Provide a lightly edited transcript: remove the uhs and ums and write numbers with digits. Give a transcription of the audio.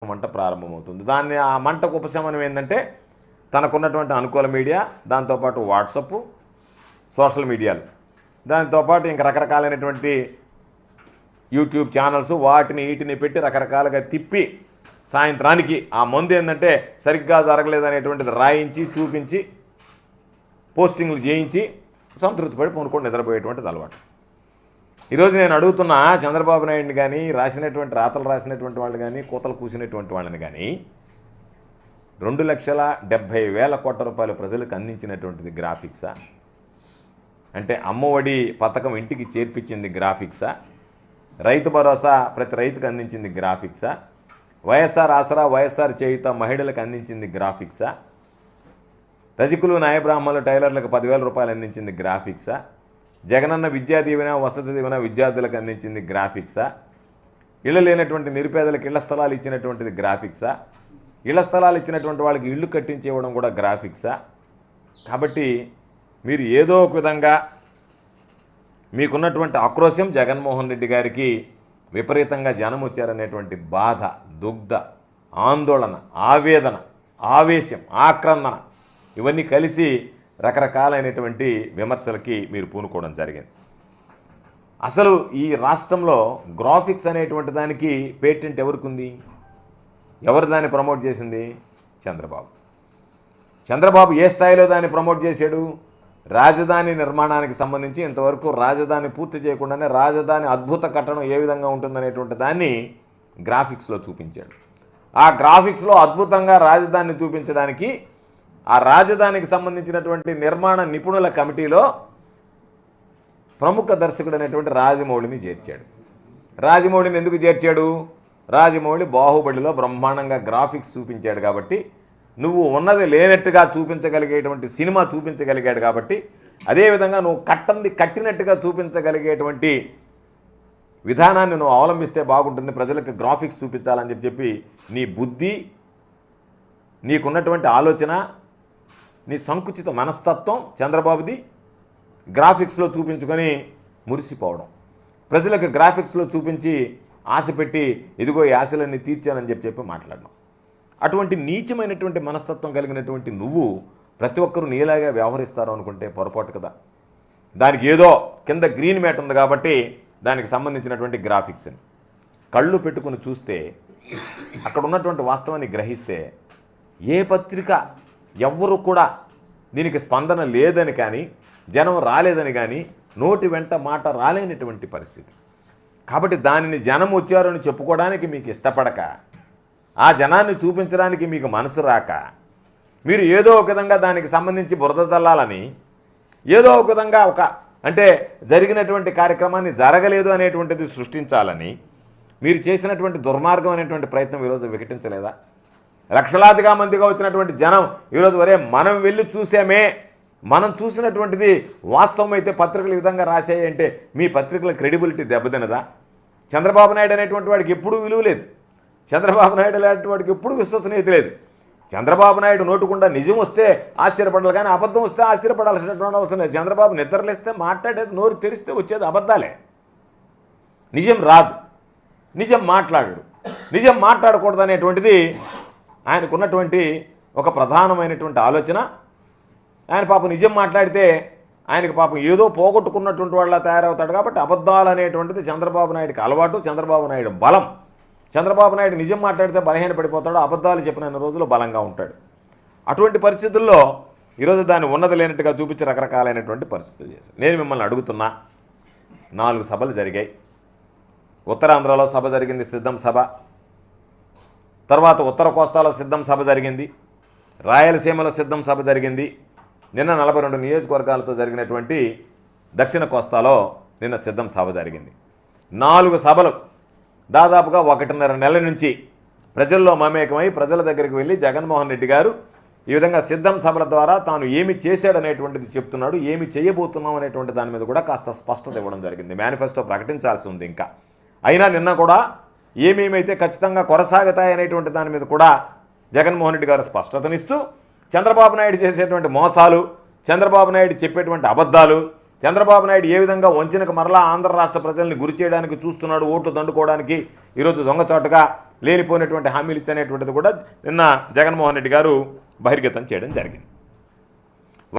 మంట ప్రారంభమవుతుంది. ఆ మంటకు ఉపశమనం ఏంటంటే తనకున్నటువంటి అనుకూల మీడియా, దాంతోపాటు వాట్సప్, సోషల్ మీడియాలు, దాంతోపాటు ఇంక రకరకాలైనటువంటి యూట్యూబ్ ఛానల్స్, వీటిని పెట్టి రకరకాలుగా తిప్పి సాయంత్రానికి ఆ మందు ఏంటంటే సరిగ్గా జరగలేదనేటువంటిది రాయించి చూపించి పోస్టింగ్లు చేయించి సంతృప్తిపడి పొనుకొని నిద్రపోయేటువంటిది అలవాటు. ఈరోజు నేను అడుగుతున్న చంద్రబాబు నాయుడిని కానీ, రాతలు రాసినటువంటి వాళ్ళు కానీ, కూతలు కూసినటువంటి వాళ్ళని కానీ 2,70,000 కోట్ల రూపాయలు ప్రజలకు అందించినటువంటిది గ్రాఫిక్సా? అంటే అమ్మఒడి పథకం ఇంటికి చేర్పించింది గ్రాఫిక్సా? రైతు భరోసా ప్రతి రైతుకు అందించింది గ్రాఫిక్సా? వైఎస్ఆర్ ఆసరా, వైఎస్ఆర్ చేయుత మహిళలకు అందించింది గ్రాఫిక్సా? రజకులు, న్యాయబ్రాహ్మణులు, టైలర్లకు 10,000 రూపాయలు అందించింది గ్రాఫిక్సా? జగనన్న విద్యా దీవెన, వసతి దీవెన విద్యార్థులకు అందించింది గ్రాఫిక్సా? ఇళ్ళు లేనటువంటి నిరుపేదలకు ఇళ్ల స్థలాలు ఇచ్చినటువంటిది గ్రాఫిక్సా? ఇళ్ల స్థలాలు ఇచ్చినటువంటి వాళ్ళకి ఇళ్ళు కట్టించి ఇవ్వడం కూడా గ్రాఫిక్సా? కాబట్టి మీరు ఏదో ఒక విధంగా మీకున్నటువంటి ఆక్రోశం జగన్మోహన్ రెడ్డి గారికి విపరీతంగా జనం వచ్చారనేటువంటి బాధ, దుగ్ధ, ఆందోళన, ఆవేదన, ఆవేశం, ఆక్రందన ఇవన్నీ కలిసి రకరకాలైనటువంటి విమర్శలకి మీరు పూనుకోవడం జరిగింది. అసలు ఈ రాష్ట్రంలో గ్రాఫిక్స్ అనేటువంటి దానికి పేటెంట్ ఎవరికి ఉంది? ఎవరు దాన్ని ప్రమోట్ చేసింది? చంద్రబాబు ఏ స్థాయిలో దాన్ని ప్రమోట్ చేశాడు? రాజధాని నిర్మాణానికి సంబంధించి ఇంతవరకు రాజధాని పూర్తి చేయకుండానే రాజధాని అద్భుత కట్టడం ఏ విధంగా ఉంటుందనేటువంటి దాన్ని గ్రాఫిక్స్లో చూపించాడు. ఆ గ్రాఫిక్స్లో అద్భుతంగా రాజధానిని చూపించడానికి ఆ రాజధానికి సంబంధించినటువంటి నిర్మాణ నిపుణుల కమిటీలో ప్రముఖ దర్శకుడు అనేటువంటి రాజమౌళిని చేర్చాడు. రాజమౌళిని ఎందుకు చేర్చాడు? రాజమౌళి బాహుబలిలో బ్రహ్మాండంగా గ్రాఫిక్స్ చూపించాడు కాబట్టి, నువ్వు ఉన్నది లేనట్టుగా చూపించగలిగేటువంటి సినిమా చూపించగలిగాడు కాబట్టి, అదేవిధంగా నువ్వు కట్టినట్టుగా చూపించగలిగేటువంటి విధానాన్ని నువ్వు అవలంబిస్తే బాగుంటుంది, ప్రజలకు గ్రాఫిక్స్ చూపించాలని చెప్పి నీ బుద్ధి, నీకున్నటువంటి ఆలోచన, నీ సంకుచిత మనస్తత్వం చంద్రబాబుది గ్రాఫిక్స్లో చూపించుకొని మురిసిపోవడం, ప్రజలకు గ్రాఫిక్స్లో చూపించి ఆశ పెట్టి ఇదిగో ఈ ఆశలన్నీ తీర్చానని చెప్పి మాట్లాడడం. అటువంటి నీచమైనటువంటి మనస్తత్వం కలిగినటువంటి నువ్వు ప్రతి ఒక్కరూ నీలాగా వ్యవహరిస్తారు అనుకుంటే పొరపాటు కదా. దానికి ఏదో కింద గ్రీన్ మ్యాట్ ఉంది కాబట్టి దానికి సంబంధించినటువంటి గ్రాఫిక్స్ అని కళ్ళు పెట్టుకుని చూస్తే, అక్కడ ఉన్నటువంటి వాస్తవాన్ని గ్రహిస్తే ఏ పత్రిక ఎవ్వరూ కూడా దీనికి స్పందన లేదని కానీ, జనం రాలేదని కానీ, నోటి వెంట మాట రాలేనటువంటి పరిస్థితి. కాబట్టి దానిని జనం వచ్చారని చెప్పుకోవడానికి మీకు ఇష్టపడక, ఆ జనాన్ని చూపించడానికి మీకు మనసు రాక, మీరు ఏదో ఒక విధంగా దానికి సంబంధించి బురద చల్లాలని, ఏదో ఒక విధంగా అంటే జరిగినటువంటి కార్యక్రమాన్ని జరగలేదు అనేటువంటిది సృష్టించాలని మీరు చేసినటువంటి దుర్మార్గం అనేటువంటి ప్రయత్నం ఈరోజు వికటించలేదా? లక్షలాదిగా మందిగా వచ్చినటువంటి జనం ఈరోజు మనం వెళ్ళి చూసామే, మనం చూసినటువంటిది వాస్తవం అయితే పత్రికలు ఈ విధంగా రాశాయంటే మీ పత్రికల క్రెడిబిలిటీ దెబ్బతినదా? చంద్రబాబు నాయుడు అనేటువంటి వాడికి ఎప్పుడూ విలువ లేదు. చంద్రబాబు నాయుడు అనేటువంటి వాడికి ఎప్పుడూ విశ్వసనీయత లేదు. చంద్రబాబు నాయుడు నోటుకుండా నిజం వస్తే ఆశ్చర్యపడాలి, కానీ అబద్ధం వస్తే ఆశ్చర్యపడాల్సినటువంటి అవసరం లేదు. చంద్రబాబు నిద్రలేస్తే మాట్లాడేది, నోరు తెరిస్తే వచ్చేది అబద్ధాలే. నిజం రాదు, నిజం మాట్లాడడు, నిజం మాట్లాడకూడదు అనేటువంటిది ఆయనకున్నటువంటి ఒక ప్రధానమైనటువంటి ఆలోచన. ఆయన పాపం నిజం మాట్లాడితే ఆయనకు పాపం ఏదో పోగొట్టుకున్నటువంటి వాళ్ళ తయారవుతాడు కాబట్టి అబద్ధాలు అనేటువంటిది చంద్రబాబు నాయుడికి అలవాటు, చంద్రబాబు నాయుడు బలం. చంద్రబాబు నాయుడు నిజం మాట్లాడితే బలహీన పడిపోతాడు, అబద్ధాలు చెప్పిన రోజుల్లో బలంగా ఉంటాడు. అటువంటి పరిస్థితుల్లో ఈరోజు దాన్ని ఉన్నది లేనట్టుగా చూపించి రకరకాలైనటువంటి పరిస్థితులు చేశారు. నేను మిమ్మల్ని అడుగుతున్నా, 4 సభలు జరిగాయి. ఉత్తరాంధ్రలో సభ జరిగింది, సిద్ధం సభ. తర్వాత ఉత్తర కోస్తాలో సిద్ధం సభ జరిగింది, రాయలసీమలో సిద్ధం సభ జరిగింది. నిన్న 42 నియోజకవర్గాలతో జరిగినటువంటి దక్షిణ కోస్తాలో నిన్న సిద్ధం సభ జరిగింది. 4 సభలు దాదాపుగా 1.5 నెలల నుంచి ప్రజల్లో మమేకమై ప్రజల దగ్గరికి వెళ్ళి జగన్మోహన్ రెడ్డి గారు ఈ విధంగా సిద్ధం సభల ద్వారా తాను ఏమి చేశాడనేటువంటిది చెప్తున్నాడు, ఏమి చేయబోతున్నాం అనేటువంటి దాని మీద కూడా కాస్త స్పష్టత ఇవ్వడం జరిగింది. మేనిఫెస్టో ప్రకటించాల్సి ఉంది ఇంకా. అయినా నిన్న కూడా ఏమేమైతే ఖచ్చితంగా కొనసాగుతాయనేటువంటి దాని మీద కూడా జగన్మోహన్ రెడ్డి గారు స్పష్టతనిస్తూ చంద్రబాబు నాయుడు చేసేటువంటి మోసాలు, చంద్రబాబు నాయుడు చెప్పేటువంటి అబద్ధాలు, చంద్రబాబు నాయుడు ఏ విధంగా వంచనకు మరలా ఆంధ్ర రాష్ట్ర ప్రజల్ని గురి చేయడానికి చూస్తున్నాడు, ఓట్లు దండుకోవడానికి ఈరోజు దొంగచాటుగా లేనిపోయినటువంటి హామీలు ఇచ్చనేటువంటిది కూడా నిన్న జగన్మోహన్ రెడ్డి గారు బహిర్గతం చేయడం జరిగింది.